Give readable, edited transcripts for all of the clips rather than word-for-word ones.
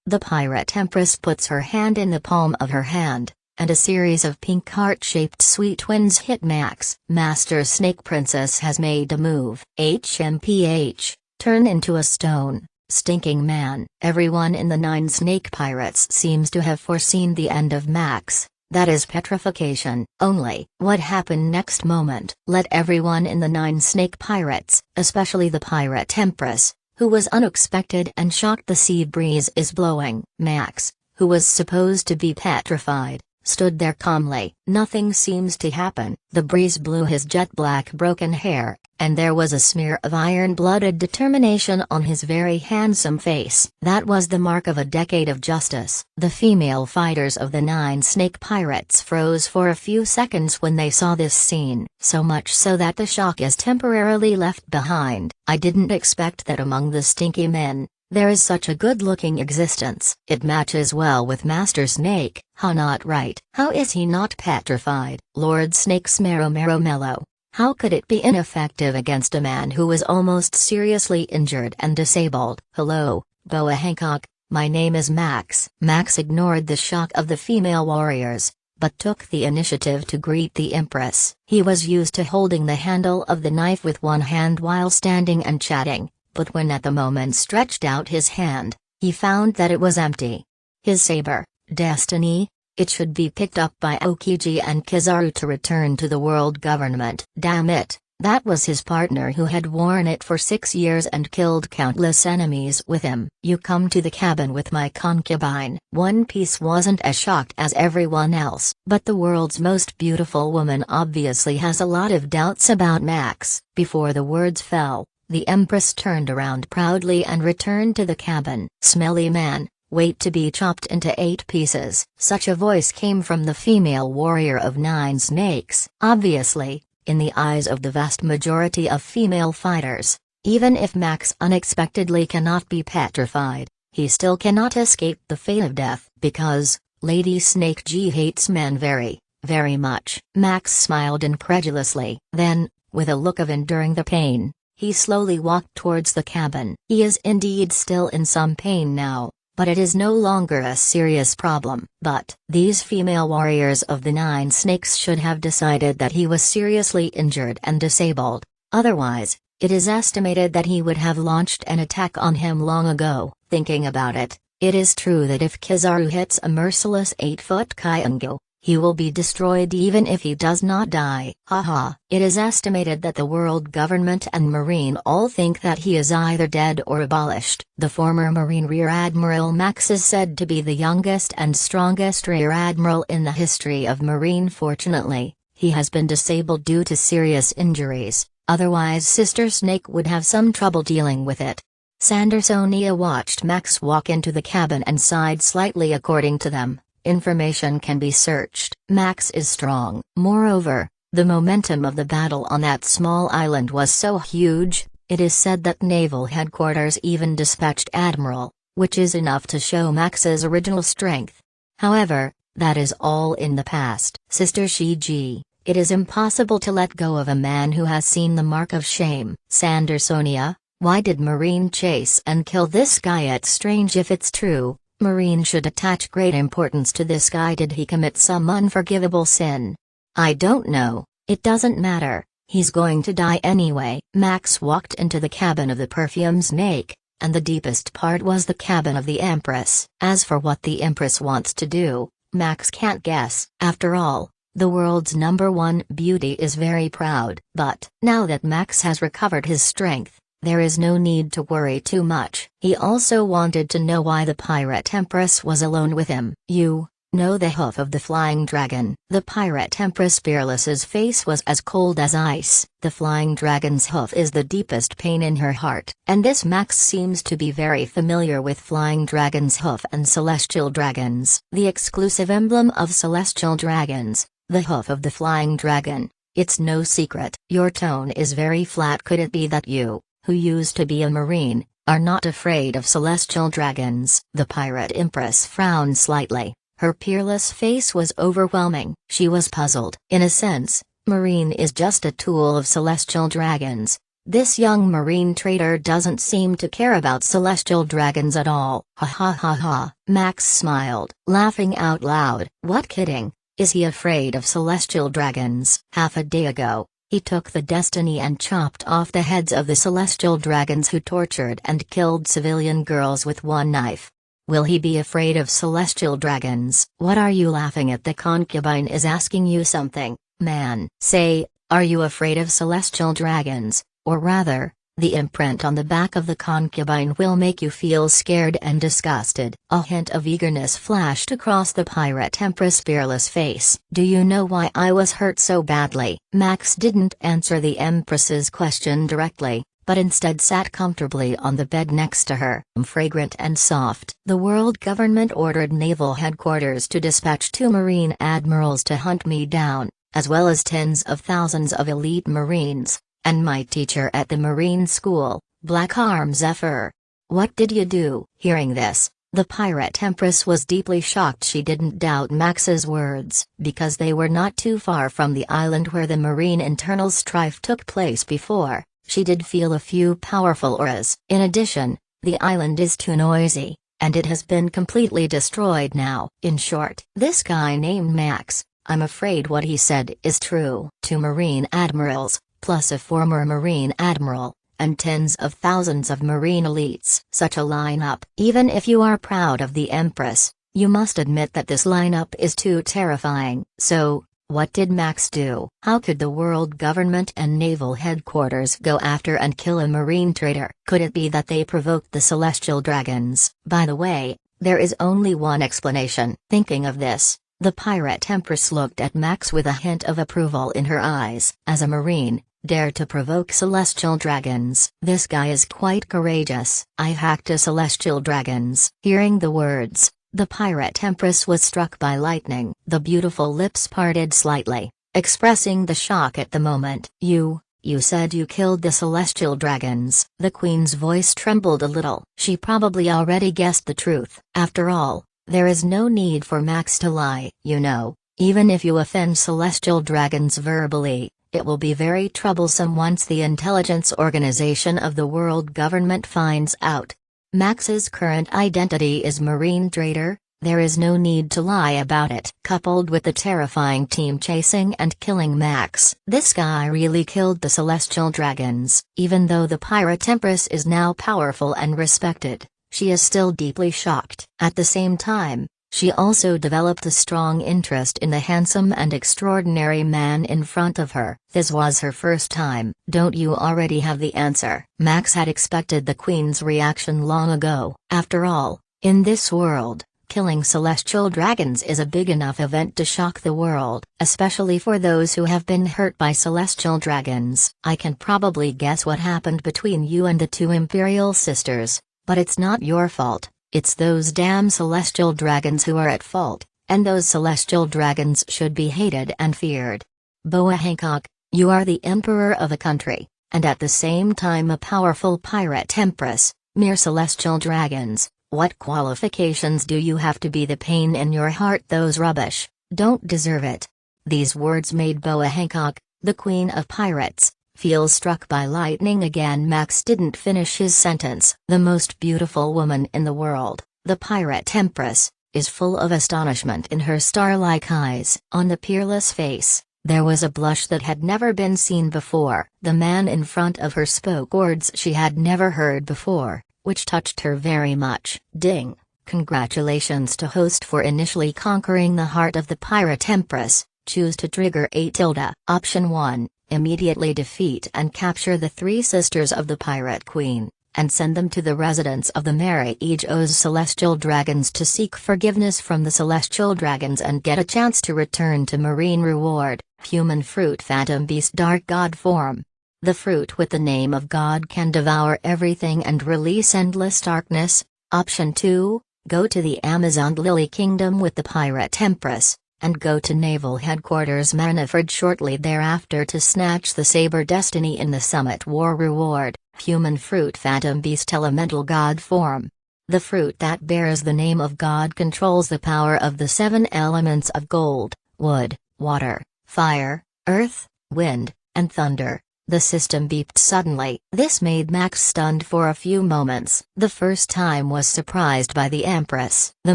The pirate empress puts her hand in the palm of her hand, and a series of pink heart-shaped sweet twins hit Max. Master Snake Princess has made a move. HMPH, turn into a stone, stinking man. Everyone in the 9 snake pirates seems to have foreseen the end of Max. That is petrification. Only, what happened next moment? Let everyone in the 9 snake pirates, especially the pirate empress, who was unexpected and shocked. The sea breeze is blowing. Max, who was supposed to be petrified, stood there calmly. Nothing seems to happen. The breeze blew his jet-black broken hair, and there was a smear of iron-blooded determination on his very handsome face. That was the mark of a decade of justice. The female fighters of the 9 snake pirates froze for a few seconds when they saw this scene, so much so that the shock is temporarily left behind. I didn't expect that among the stinky men, there is such a good-looking existence. It matches well with Master Snake. How not right? How is he not petrified? Lord Snake's Mellow. How could it be ineffective against a man who was almost seriously injured and disabled? Hello, Boa Hancock, my name is Max. Max ignored the shock of the female warriors, but took the initiative to greet the Empress. He was used to holding the handle of the knife with one hand while standing and chatting, but when at the moment stretched out his hand, he found that it was empty. His saber, Destiny, it should be picked up by Okiji and Kizaru to return to the world government. Damn it, that was his partner who had worn it for 6 years and killed countless enemies with him. You come to the cabin with my concubine. One Piece wasn't as shocked as everyone else, but the world's most beautiful woman obviously has a lot of doubts about Max. Before the words fell, the Empress turned around proudly and returned to the cabin. Smelly man, wait to be chopped into 8 pieces. Such a voice came from the female warrior of 9 snakes. Obviously, in the eyes of the vast majority of female fighters, even if Max unexpectedly cannot be petrified, he still cannot escape the fate of death, because Lady Snake G hates men very, very much. Max smiled incredulously. Then, with a look of enduring the pain, he slowly walked towards the cabin. He is indeed still in some pain now, but it is no longer a serious problem. But these female warriors of the 9 snakes should have decided that he was seriously injured and disabled. Otherwise, it is estimated that he would have launched an attack on him long ago. Thinking about it, it is true that if Kizaru hits a merciless 8-foot Kyango, he will be destroyed even if he does not die. Haha. It is estimated that the world government and Marine all think that he is either dead or abolished. The former Marine Rear Admiral Max is said to be the youngest and strongest Rear Admiral in the history of Marine. Fortunately, he has been disabled due to serious injuries, otherwise Sister Snake would have some trouble dealing with it. Sandersonia watched Max walk into the cabin and sighed slightly. According to them, information can be searched. Max is strong. Moreover, the momentum of the battle on that small island was so huge, it is said that naval headquarters even dispatched Admiral, which is enough to show Max's original strength. However, that is all in the past. Sister Shiji, it is impossible to let go of a man who has seen the mark of shame. Sandersonia, why did Marine chase and kill this guy? It's strange. If it's true, Marine should attach great importance to this guy. Did he commit some unforgivable sin? I don't know, it doesn't matter, he's going to die anyway. Max walked into the cabin of the perfume snake, and the deepest part was the cabin of the Empress. As for what the Empress wants to do, Max can't guess. After all, the world's #1 beauty is very proud. But now that Max has recovered his strength, there is no need to worry too much. He also wanted to know why the pirate Empress was alone with him. You know the hoof of the flying dragon. The pirate Empress Fearless's face was as cold as ice. The flying dragon's hoof is the deepest pain in her heart. And this Max seems to be very familiar with flying dragon's hoof and celestial dragons. The exclusive emblem of celestial dragons, the hoof of the flying dragon. It's no secret. Your tone is very flat. Could it be that you, who used to be a Marine, are not afraid of celestial dragons? The pirate Empress frowned slightly. Her peerless face was overwhelming. She was puzzled. In a sense, Marine is just a tool of celestial dragons. This young marine trader doesn't seem to care about celestial dragons at all. Ha ha ha ha. Max smiled, laughing out loud. What kidding? Is he afraid of celestial dragons? Half a day ago, he took the Destiny and chopped off the heads of the celestial dragons who tortured and killed civilian girls with one knife. Will he be afraid of celestial dragons? What are you laughing at? The concubine is asking you something, man. Say, are you afraid of celestial dragons? Or rather, the imprint on the back of the concubine will make you feel scared and disgusted. A hint of eagerness flashed across the pirate empress' fearless face. Do you know why I was hurt so badly? Max didn't answer the empress's question directly, but instead sat comfortably on the bed next to her, fragrant and soft. The world government ordered naval headquarters to dispatch 2 marine admirals to hunt me down, as well as tens of thousands of elite marines. And my teacher at the marine school, Black Arm Zephyr. What did you do? Hearing this, the pirate empress was deeply shocked. She didn't doubt Max's words, because they were not too far from the island where the marine internal strife took place before. She did feel a few powerful auras. In addition, the island is too noisy, and it has been completely destroyed now. In short, this guy named Max, I'm afraid what he said is true. 2 marine admirals, plus a former Marine Admiral, and tens of thousands of Marine elites. Such a lineup. Even if you are proud of the Empress, you must admit that this lineup is too terrifying. So, what did Max do? How could the world government and naval headquarters go after and kill a Marine trader? Could it be that they provoked the celestial dragons? By the way, there is only one explanation. Thinking of this, the pirate Empress looked at Max with a hint of approval in her eyes. As a Marine, dare to provoke celestial dragons. This guy is quite courageous. I hacked a celestial dragons. Hearing the words, the pirate empress was struck by lightning. The beautiful lips parted slightly, expressing the shock at the moment. You said you killed the celestial dragons. The queen's voice trembled a little. She probably already guessed the truth. After all, there is no need for Max to lie. You know, even if you offend celestial dragons verbally, it will be very troublesome once the intelligence organization of the world government finds out. Max's current identity is Marine Trader. There is no need to lie about it. Coupled with the terrifying team chasing and killing Max, this guy really killed the celestial dragons. Even though the pirate empress is now powerful and respected, she is still deeply shocked. At the same time, she also developed a strong interest in the handsome and extraordinary man in front of her. This was her first time. Don't you already have the answer? Max had expected the queen's reaction long ago. After all, in this world, killing celestial dragons is a big enough event to shock the world, especially for those who have been hurt by celestial dragons. I can probably guess what happened between you and the 2 imperial sisters, but it's not your fault. It's those damn celestial dragons who are at fault, and those celestial dragons should be hated and feared. Boa Hancock, you are the emperor of a country, and at the same time a powerful pirate empress. Mere celestial dragons, what qualifications do you have to be the pain in your heart? Those rubbish, don't deserve it. These words made Boa Hancock, the queen of pirates, feel struck by lightning again. Max didn't finish his sentence. The most beautiful woman in the world, the pirate empress, is full of astonishment in her star-like eyes. On the peerless face, there was a blush that had never been seen before. The man in front of her spoke words she had never heard before, which touched her very much. Ding! Congratulations to host for initially conquering the heart of the pirate empress. Choose to trigger a tilde. Option 1. Immediately defeat and capture the 3 sisters of the Pirate Queen, and send them to the residence of the Mariege's celestial dragons to seek forgiveness from the celestial dragons and get a chance to return to Marine Reward. Human fruit, phantom beast, dark god form. The fruit with the name of God can devour everything and release endless darkness. Option 2. Go to the Amazon Lily Kingdom with the Pirate Empress, and go to Naval Headquarters Maniford shortly thereafter to snatch the Saber Destiny in the Summit War Reward. Human fruit, phantom beast, elemental god form. The fruit that bears the name of God controls the power of the 7 elements of gold, wood, water, fire, earth, wind, and thunder. The system beeped suddenly. This made Max stunned for a few moments. The first time was surprised by the Empress, the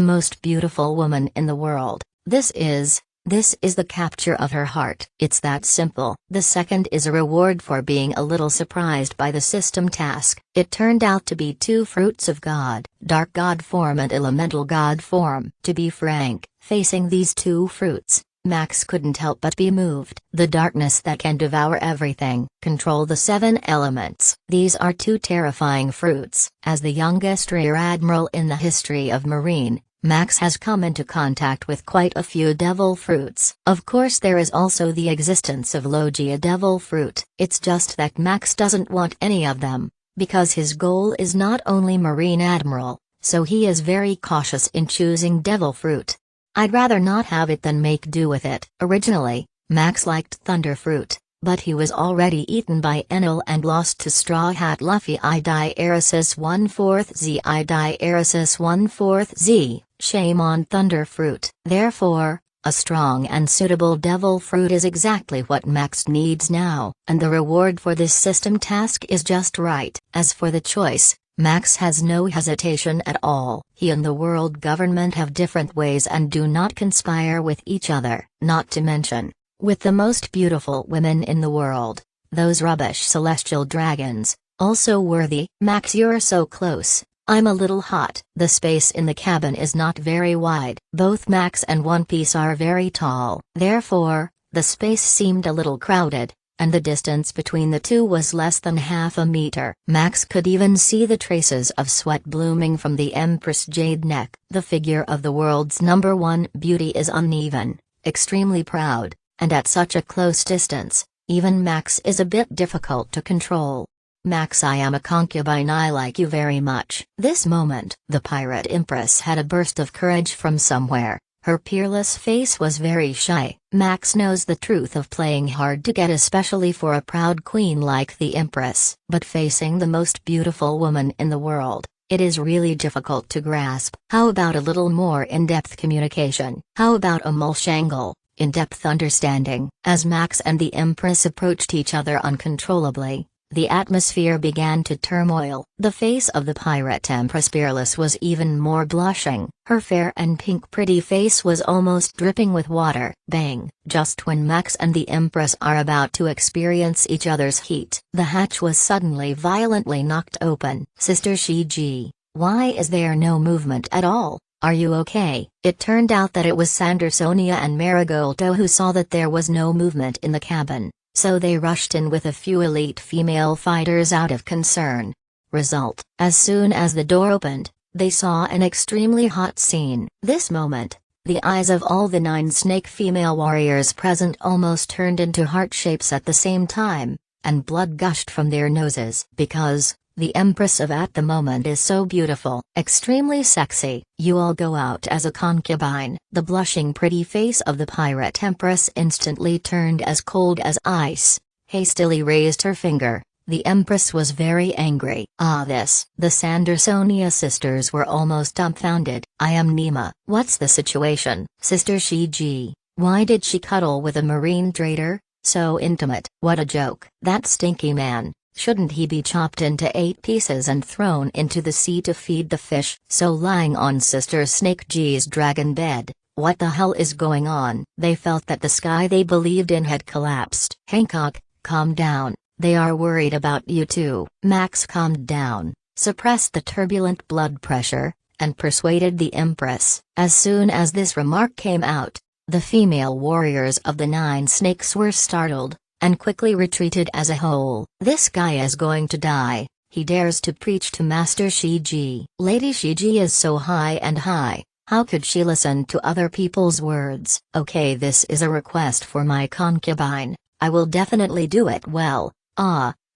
most beautiful woman in the world. This is the capture of her heart. It's that simple. The second is a reward for being a little surprised by the system task. It turned out to be two fruits of God, dark God form and elemental God form. To be frank, facing these two fruits, Max couldn't help but be moved. The darkness that can devour everything, control the seven elements. These are two terrifying fruits. As the youngest Rear Admiral in the history of Marine, Max has come into contact with quite a few devil fruits. Of course there is also the existence of Logia devil fruit. It's just that Max doesn't want any of them, because his goal is not only Marine Admiral, so he is very cautious in choosing devil fruit. I'd rather not have it than make do with it. Originally, Max liked thunder fruit, but he was already eaten by Enel and lost to Straw Hat Luffy I Diaresis 1/4 Z I Diaresis 1/4 Z, shame on thunder fruit. Therefore, a strong and suitable devil fruit is exactly what Max needs now, and the reward for this system task is just right. As for the choice, Max has no hesitation at all. He and the world government have different ways and do not conspire with each other, not to mention, with the most beautiful women in the world, those rubbish celestial dragons, also worthy. Max, you're so close, I'm a little hot. The space in the cabin is not very wide. Both Max and One Piece are very tall. Therefore, the space seemed a little crowded, and the distance between the two was less than half a meter. Max could even see the traces of sweat blooming from the Empress Jade neck. The figure of the world's #1 beauty is uneven, extremely proud, and at such a close distance, even Max is a bit difficult to control. Max, I am a concubine, I like you very much. This moment, the pirate Empress had a burst of courage from somewhere. Her peerless face was very shy. Max knows the truth of playing hard to get, especially for a proud queen like the Empress. But facing the most beautiful woman in the world, it is really difficult to grasp. How about a little more in-depth communication? How about a mulshangle, in-depth understanding? As Max and the Empress approached each other uncontrollably, the atmosphere began to turmoil. The face of the pirate Empress Peerless was even more blushing. Her fair and pink pretty face was almost dripping with water. Bang! Just when Max and the Empress are about to experience each other's heat, the hatch was suddenly violently knocked open. Sister Shiji, why is there no movement at all? Are you okay? It turned out that it was Sandersonia and Marigoldo who saw that there was no movement in the cabin, so they rushed in with a few elite female fighters out of concern. Result: as soon as the door opened, they saw an extremely hot scene. This moment, the eyes of all the 9 snake female warriors present almost turned into heart shapes at the same time, and blood gushed from their noses. Because the Empress of at the moment is so beautiful, extremely sexy. You all go out as a concubine. The blushing pretty face of the pirate Empress instantly turned as cold as ice. Hastily raised her finger. The Empress was very angry. The Sandersonia sisters were almost dumbfounded. I am Nima. What's the situation? Sister Shiji, why did she cuddle with a marine trader? So intimate. What a joke. That stinky man. Shouldn't he be chopped into 8 pieces and thrown into the sea to feed the fish? So lying on Sister Snake G's dragon bed, what the hell is going on? They felt that the sky they believed in had collapsed. Hancock, calm down, they are worried about you too. Max calmed down, suppressed the turbulent blood pressure, and persuaded the Empress. As soon as this remark came out, the female warriors of the 9 snakes were startled, and quickly retreated as a whole. This guy is going to die. He dares to preach to Master Shiji. Lady Shiji is so high and high, how could she listen to other people's words? Okay, this is a request for my concubine. I will definitely do it well.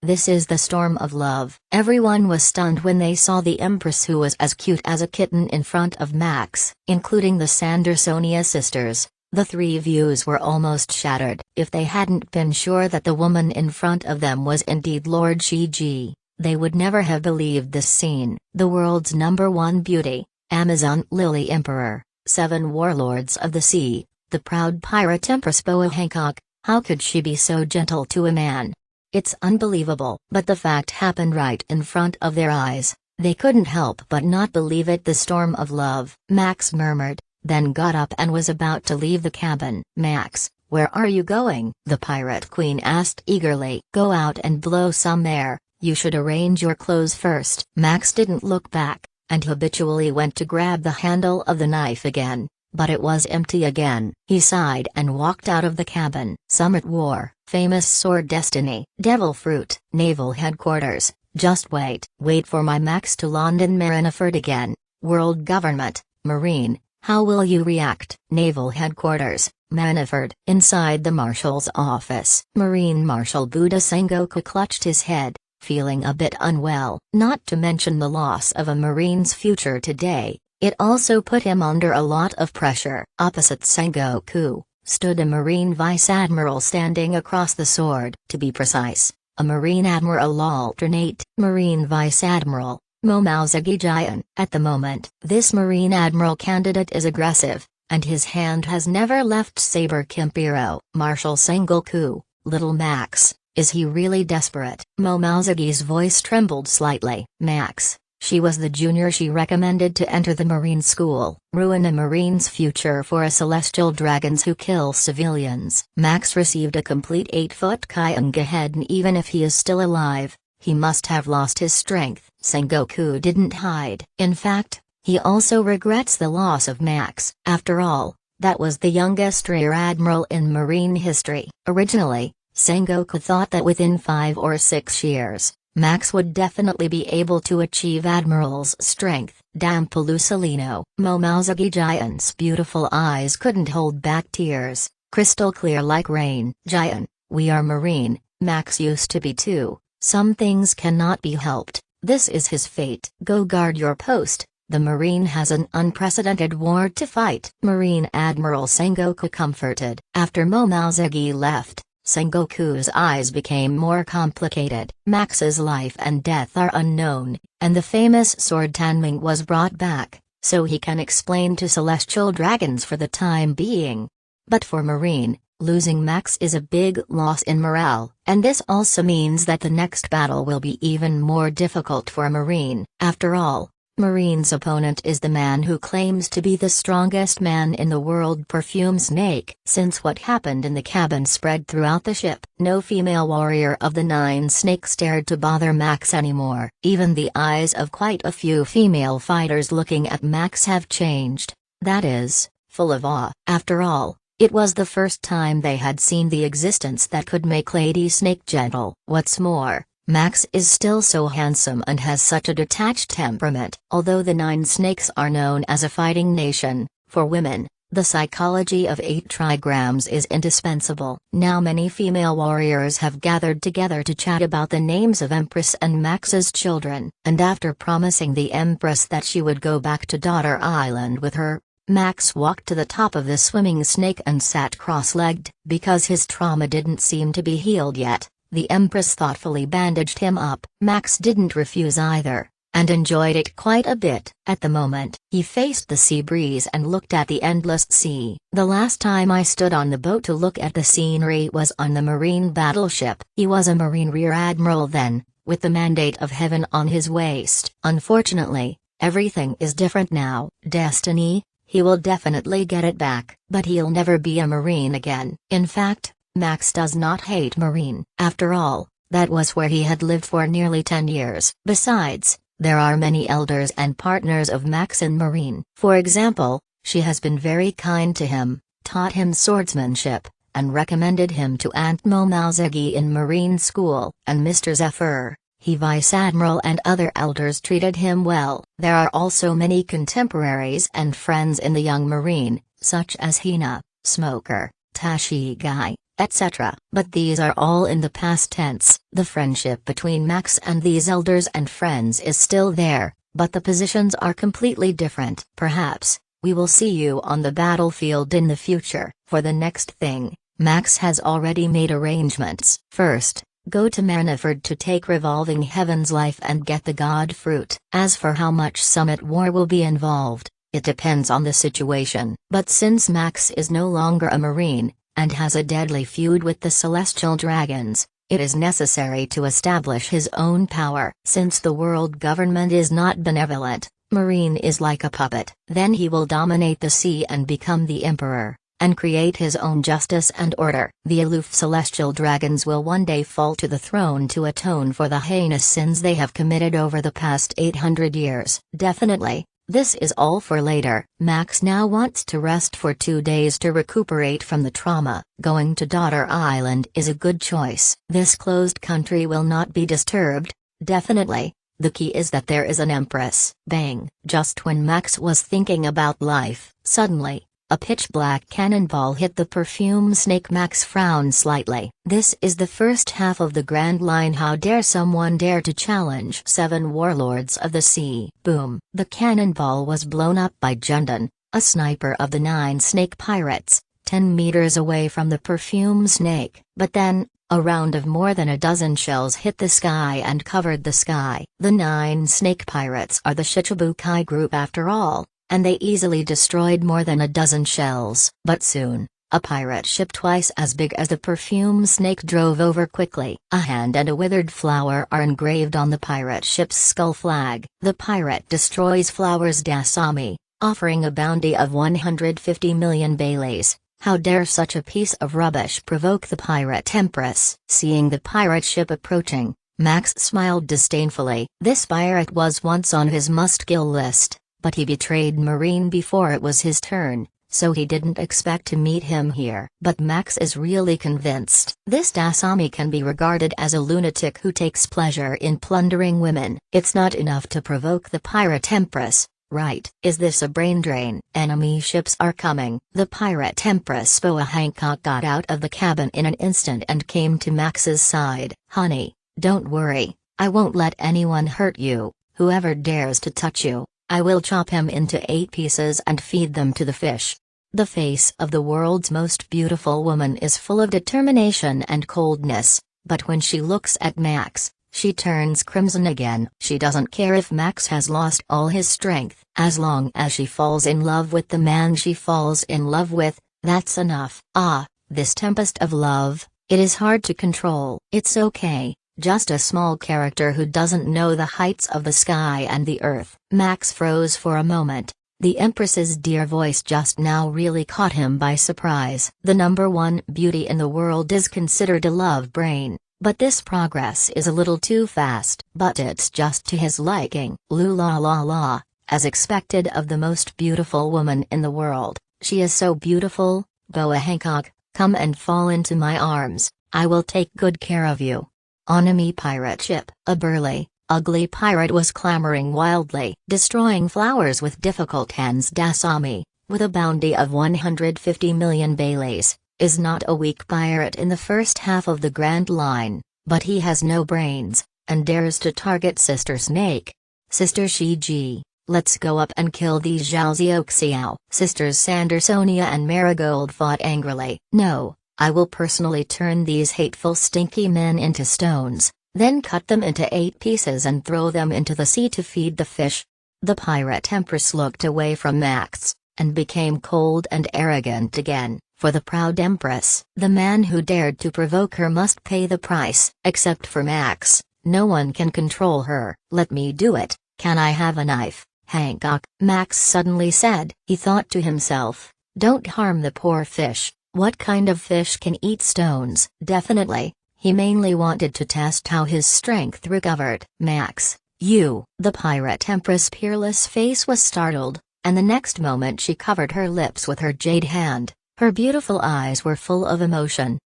This is the storm of love. Everyone was stunned when they saw the Empress, who was as cute as a kitten, in front of Max, including the Sandersonia sisters. The 3 views were almost shattered. If they hadn't been sure that the woman in front of them was indeed Lord Shiji, they would never have believed this scene. The world's #1 beauty, Amazon Lily Emperor, 7 warlords of the sea, the proud pirate Empress Boa Hancock, how could she be so gentle to a man? It's unbelievable. But the fact happened right in front of their eyes. They couldn't help but not believe it. The storm of love, Max murmured, then got up and was about to leave the cabin. Max, where are you going? The Pirate Queen asked eagerly. Go out and blow some air. You should arrange your clothes first. Max didn't look back, and habitually went to grab the handle of the knife again, but it was empty again. He sighed and walked out of the cabin. Summit War, famous sword destiny, devil fruit, naval headquarters. Just wait. Wait for my Max to London Marineford again. World government, Marine, how will you react? Naval headquarters, Marineford. Inside the Marshal's office, Marine Marshal Buddha Sengoku clutched his head, feeling a bit unwell. Not to mention the loss of a Marine's future today, it also put him under a lot of pressure. Opposite Sengoku stood a Marine Vice Admiral standing across the sword. To be precise, a Marine Admiral alternate. Marine Vice Admiral, Momozagi Jian. At the moment, this Marine Admiral candidate is aggressive, and his hand has never left Saber Kimpiro. Marshal Sengoku, little Max, is he really desperate? Momozagi's voice trembled slightly. Max, she was the junior she recommended to enter the Marine school. Ruin a Marine's future for a celestial dragons who kill civilians. Max received a complete 8-foot Kyanga head, and even if he is still alive, he must have lost his strength. Sengoku didn't hide. In fact, he also regrets the loss of Max. After all, that was the youngest Rear Admiral in Marine history. Originally, Sengoku thought that within 5 or 6 years, Max would definitely be able to achieve Admiral's strength. Dampelusalino. Momozagi Giant's beautiful eyes couldn't hold back tears, crystal clear like rain. Giant, we are Marine, Max used to be too. Some things cannot be helped, this is his fate. Go guard your post, the Marine has an unprecedented war to fight. Marine Admiral Sengoku comforted. After Momozagi left, Sengoku's eyes became more complicated. Max's life and death are unknown, and the famous sword Tanming was brought back, so he can explain to celestial dragons for the time being. But for Marine, losing Max is a big loss in morale, and this also means that the next battle will be even more difficult for Marine. After all, Marine's opponent is the man who claims to be the strongest man in the world, Perfume Snake. Since what happened in the cabin spread throughout the ship, no female warrior of the 9 Snakes dared to bother Max anymore. Even the eyes of quite a few female fighters looking at Max have changed, that is, full of awe. After all, it was the first time they had seen the existence that could make Lady Snake gentle. What's more, Max is still so handsome and has such a detached temperament. Although the 9 Snakes are known as a fighting nation, for women, the psychology of 8 trigrams is indispensable. Now many female warriors have gathered together to chat about the names of Empress and Max's children. And after promising the Empress that she would go back to Daughter Island with her, Max walked to the top of the swimming snake and sat cross-legged. Because his trauma didn't seem to be healed yet, the Empress thoughtfully bandaged him up. Max didn't refuse either, and enjoyed it quite a bit. At the moment, he faced the sea breeze and looked at the endless sea. The last time I stood on the boat to look at the scenery was on the Marine battleship. He was a Marine Rear Admiral then, with the mandate of heaven on his waist. Unfortunately, everything is different now. Destiny, he will definitely get it back, but he'll never be a Marine again. In fact, Max does not hate Marine. After all, that was where he had lived for nearly 10 years. Besides, there are many elders and partners of Max in Marine. For example, she has been very kind to him, taught him swordsmanship, and recommended him to Aunt Momozagi in Marine school. And Mr. Zephyr, he Vice Admiral, and other elders treated him well. There are also many contemporaries and friends in the young Marine, such as Hina, Smoker, Tashigai, etc. But these are all in the past tense. The friendship between Max and these elders and friends is still there, but the positions are completely different. Perhaps, we will see you on the battlefield in the future. For the next thing, Max has already made arrangements. First, go to Marineford to take Revolving Heaven's life and get the God Fruit. As for how much Summit War will be involved, it depends on the situation. But since Max is no longer a Marine, and has a deadly feud with the Celestial Dragons, It is necessary to establish his own power. Since the world government is not benevolent, Marine is like a puppet. Then he will dominate the sea and become the emperor, and create his own justice and order. The aloof celestial dragons will one day fall to the throne to atone for the heinous sins they have committed over the past 800 years. Definitely, this is all for later. Max now wants to rest for 2 days to recuperate from the trauma. Going to Daughter Island is a good choice. This closed country will not be disturbed. Definitely. The key is that there is an empress. Bang! Just when Max was thinking about life, suddenly, a pitch-black cannonball hit the perfume snake. Max frowned slightly. This is the first half of the Grand Line. How dare someone dare to challenge 7 warlords of the sea? Boom! The cannonball was blown up by Jundun, a sniper of the 9 snake pirates, 10 meters away from the perfume snake. But then, a round of more than a dozen shells hit the sky and covered the sky. The 9 snake pirates are the Shichibukai group after all, and they easily destroyed more than a dozen shells. But soon, a pirate ship twice as big as the perfume snake drove over quickly. A hand and a withered flower are engraved on the pirate ship's skull flag. The pirate destroys Flower's Dasami, offering a bounty of 150 million baileys. How dare such a piece of rubbish provoke the pirate empress? Seeing the pirate ship approaching, Max smiled disdainfully. This pirate was once on his must-kill list, but he betrayed Marine before it was his turn, so he didn't expect to meet him here. But Max is really convinced. This Dasami can be regarded as a lunatic who takes pleasure in plundering women. It's not enough to provoke the pirate empress. Right. Is this a brain drain? Enemy ships are coming. The pirate empress Boa Hancock got out of the cabin in an instant and came to Max's side. Honey, don't worry, I won't let anyone hurt you. Whoever dares to touch you, I will chop him into 8 pieces and feed them to the fish. The face of the world's most beautiful woman is full of determination and coldness, but when she looks at Max, she turns crimson again. She doesn't care if Max has lost all his strength. As long as she falls in love with the man she falls in love with, that's enough. Ah, this tempest of love, it is hard to control. It's okay, just a small character who doesn't know the heights of the sky and the earth. Max froze for a moment. The Empress's dear voice just now really caught him by surprise. The #1 beauty in the world is considered a love brain. But this progress is a little too fast. But it's just to his liking. La la la, as expected of the most beautiful woman in the world. She is so beautiful, Boa Hancock, come and fall into my arms, I will take good care of you. Enemy pirate ship. A burly, ugly pirate was clamoring wildly, destroying flowers with difficult hands. Dasami, with a bounty of 150 million baileys, is not a weak pirate in the first half of the Grand Line, but he has no brains, and dares to target Sister Snake. Sister Shiji, let's go up and kill these Zhaoxiao. Sisters Sandersonia and Marigold fought angrily. No, I will personally turn these hateful stinky men into stones, then cut them into 8 pieces and throw them into the sea to feed the fish. The pirate empress looked away from Max, and became cold and arrogant again. For the proud empress, the man who dared to provoke her must pay the price. Except for Max, no one can control her. Let me do it. Can I have a knife, Hancock? Max suddenly said. He thought to himself, don't harm the poor fish. What kind of fish can eat stones? Definitely, he mainly wanted to test how his strength recovered. Max, you. The pirate empress' peerless face was startled, and the next moment she covered her lips with her jade hand. Her beautiful eyes were full of emotion.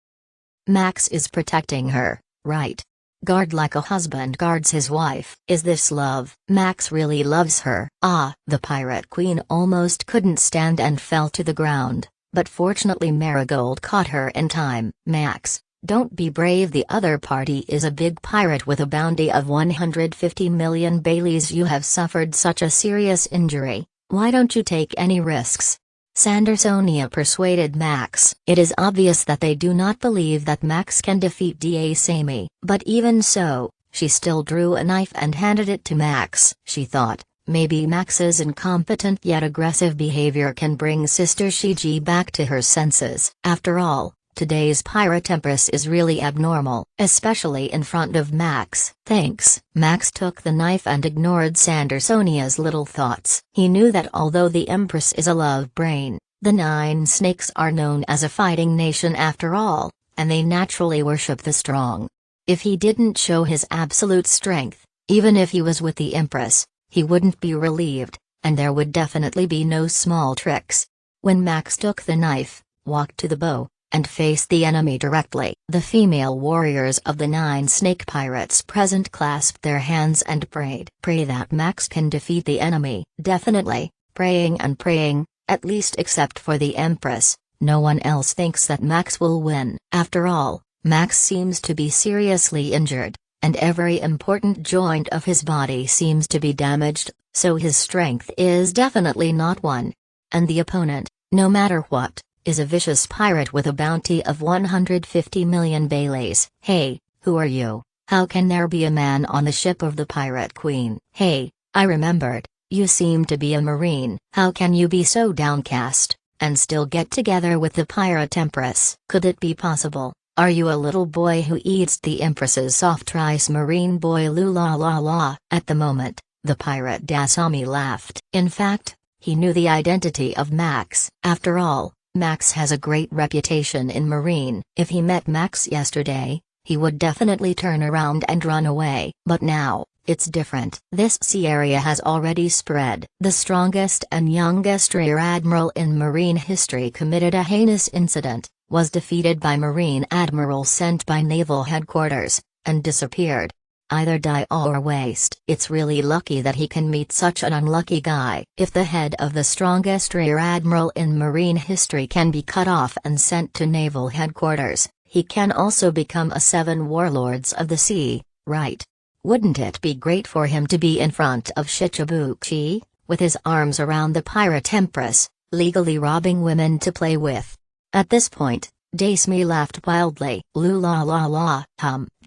Max is protecting her, right? Guard like a husband guards his wife. Is this love? Max really loves her. Ah, the pirate queen almost couldn't stand and fell to the ground, but fortunately Marigold caught her in time. Max, don't be brave. The other party is a big pirate with a bounty of 150 million baileys. You have suffered such a serious injury, why don't you take any risks? Sandersonia persuaded Max. It is obvious that they do not believe that Max can defeat Dasami. But even so, she still drew a knife and handed it to Max. She thought, maybe Max's incompetent yet aggressive behavior can bring Sister Shiji back to her senses. After all, Today's pirate empress is really abnormal, especially in front of Max. Thanks. Max took the knife and ignored Sandersonia's little thoughts. He knew that although the empress is a love brain, the Nine Snakes are known as a fighting nation after all, and they naturally worship the strong. If he didn't show his absolute strength, even if he was with the empress, he wouldn't be relieved, and there would definitely be no small tricks. When Max took the knife, walked to the bow, and faced the enemy directly, the female warriors of the Nine Snake Pirates present clasped their hands and prayed. Pray that Max can defeat the enemy. Definitely, praying and praying, at least except for the Empress, no one else thinks that Max will win. After all, Max seems to be seriously injured, and every important joint of his body seems to be damaged, so his strength is definitely not one. And the opponent, no matter what, is a vicious pirate with a bounty of 150 million Baileys. Hey, who are you? How can there be a man on the ship of the Pirate Queen? Hey, I remembered, you seem to be a marine. How can you be so downcast, and still get together with the Pirate Empress? Could it be possible? Are you a little boy who eats the Empress's soft rice? Marine boy loo la la la. At the moment, the pirate Dasami laughed. In fact, he knew the identity of Max. After all, Max has a great reputation in Marine. If he met Max yesterday, he would definitely turn around and run away. But now, it's different. This sea area has already spread. The strongest and youngest rear admiral in Marine history committed a heinous incident, was defeated by Marine admiral sent by naval headquarters, and disappeared. Either die or waste. It's really lucky that he can meet such an unlucky guy. If the head of the strongest rear admiral in Marine history can be cut off and sent to naval headquarters, he can also become a 7 warlords of the sea, right? Wouldn't it be great for him to be in front of Shichibuchi, with his arms around the pirate empress, legally robbing women to play with? At this point, Dasmi laughed wildly. Loo la la la.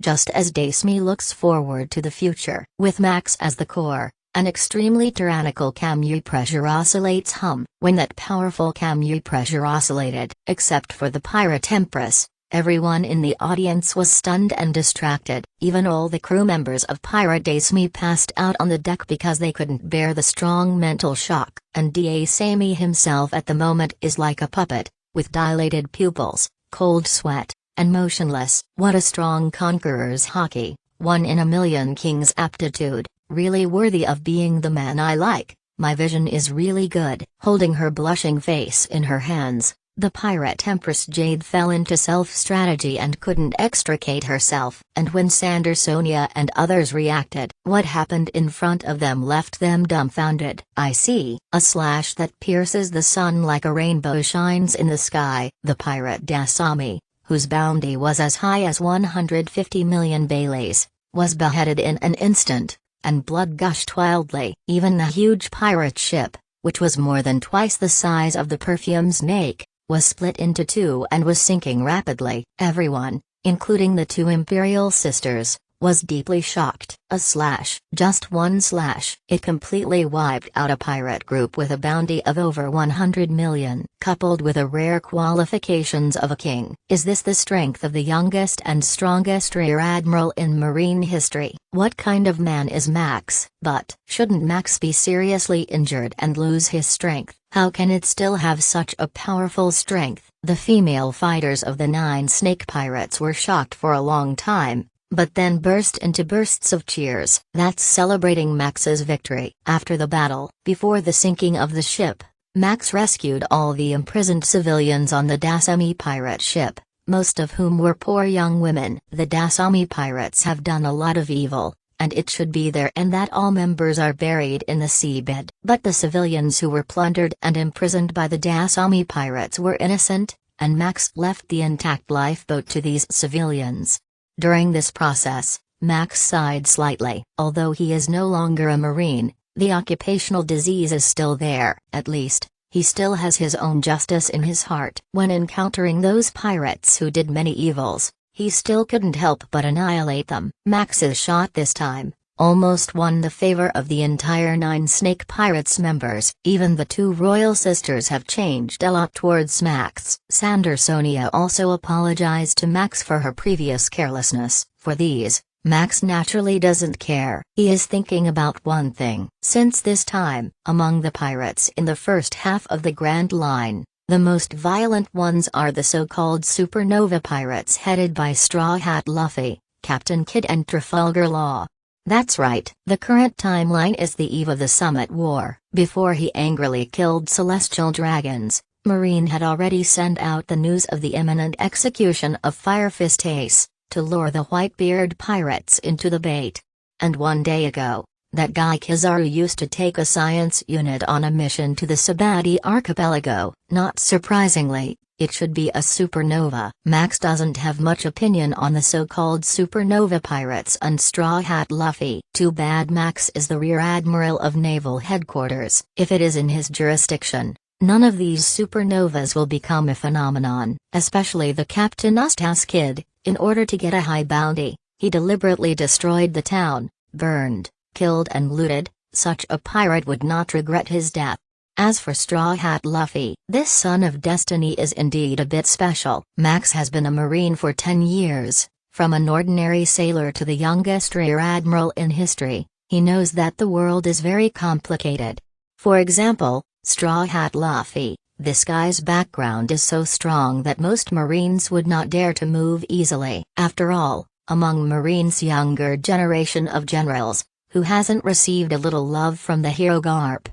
Just as Dasmi looks forward to the future. With Max as the core, an extremely tyrannical Kamui pressure oscillates. When that powerful Kamui pressure oscillated, except for the pirate empress, everyone in the audience was stunned and distracted. Even all the crew members of Pirate Dasmi passed out on the deck because they couldn't bear the strong mental shock. And Dasmi himself at the moment is like a puppet, with dilated pupils, cold sweat, and motionless. What a strong conqueror's hockey, 1 in a million king's aptitude, really worthy of being the man I like. My vision is really good. Holding her blushing face in her hands, the pirate empress Jade fell into self-strategy and couldn't extricate herself. And when Sandersonia and others reacted, what happened in front of them left them dumbfounded. I see. A slash that pierces the sun like a rainbow shines in the sky. The pirate Dasami, whose bounty was as high as 150 million Baileys, was beheaded in an instant, and blood gushed wildly. Even the huge pirate ship, which was more than twice the size of the perfume snake, was split into 2 and was sinking rapidly. Everyone, including the 2 imperial sisters, was deeply shocked. A slash. Just one slash. It completely wiped out a pirate group with a bounty of over 100 million. Coupled with the rare qualifications of a king. Is this the strength of the youngest and strongest rear admiral in Marine history? What kind of man is Max? But shouldn't Max be seriously injured and lose his strength? How can it still have such a powerful strength? The female fighters of the 9 Snake Pirates were shocked for a long time, but then burst into bursts of cheers. That's celebrating Max's victory. After the battle, before the sinking of the ship, Max rescued all the imprisoned civilians on the Dasami pirate ship, most of whom were poor young women. The Dasami pirates have done a lot of evil, and it should be there and that all members are buried in the seabed. But the civilians who were plundered and imprisoned by the Dasami pirates were innocent, and Max left the intact lifeboat to these civilians. During this process, Max sighed slightly. Although he is no longer a marine, the occupational disease is still there. At least, he still has his own justice in his heart. When encountering those pirates who did many evils, he still couldn't help but annihilate them. Max's shot this time, almost won the favor of the entire 9 Snake Pirates members. Even the 2 royal sisters have changed a lot towards Max. Sandersonia also apologized to Max for her previous carelessness. For these, Max naturally doesn't care. He is thinking about one thing. Since this time, among the pirates in the first half of the Grand Line, the most violent ones are the so-called Supernova pirates headed by Straw Hat Luffy, Captain Kidd and Trafalgar Law. That's right, the current timeline is the eve of the Summit War. Before he angrily killed celestial dragons, Marine had already sent out the news of the imminent execution of Fire Fist Ace, to lure the Whitebeard pirates into the bait. And one day ago, that guy Kizaru used to take a science unit on a mission to the Sabati archipelago. Not surprisingly, it should be a supernova. Max doesn't have much opinion on the so-called supernova pirates and Straw Hat Luffy. Too bad Max is the Rear Admiral of Naval Headquarters. If it is in his jurisdiction, none of these supernovas will become a phenomenon. Especially the Captain Usta's kid. In order to get a high bounty, he deliberately destroyed the town, burned, killed and looted. Such a pirate would not regret his death. As for Straw Hat Luffy, this son of destiny is indeed a bit special. Max has been a marine for 10 years, from an ordinary sailor to the youngest rear admiral in history. He knows that the world is very complicated. For example, Straw Hat Luffy, this guy's background is so strong that most Marines would not dare to move easily. After all, among Marines' younger generation of generals, who hasn't received a little love from the hero Garp?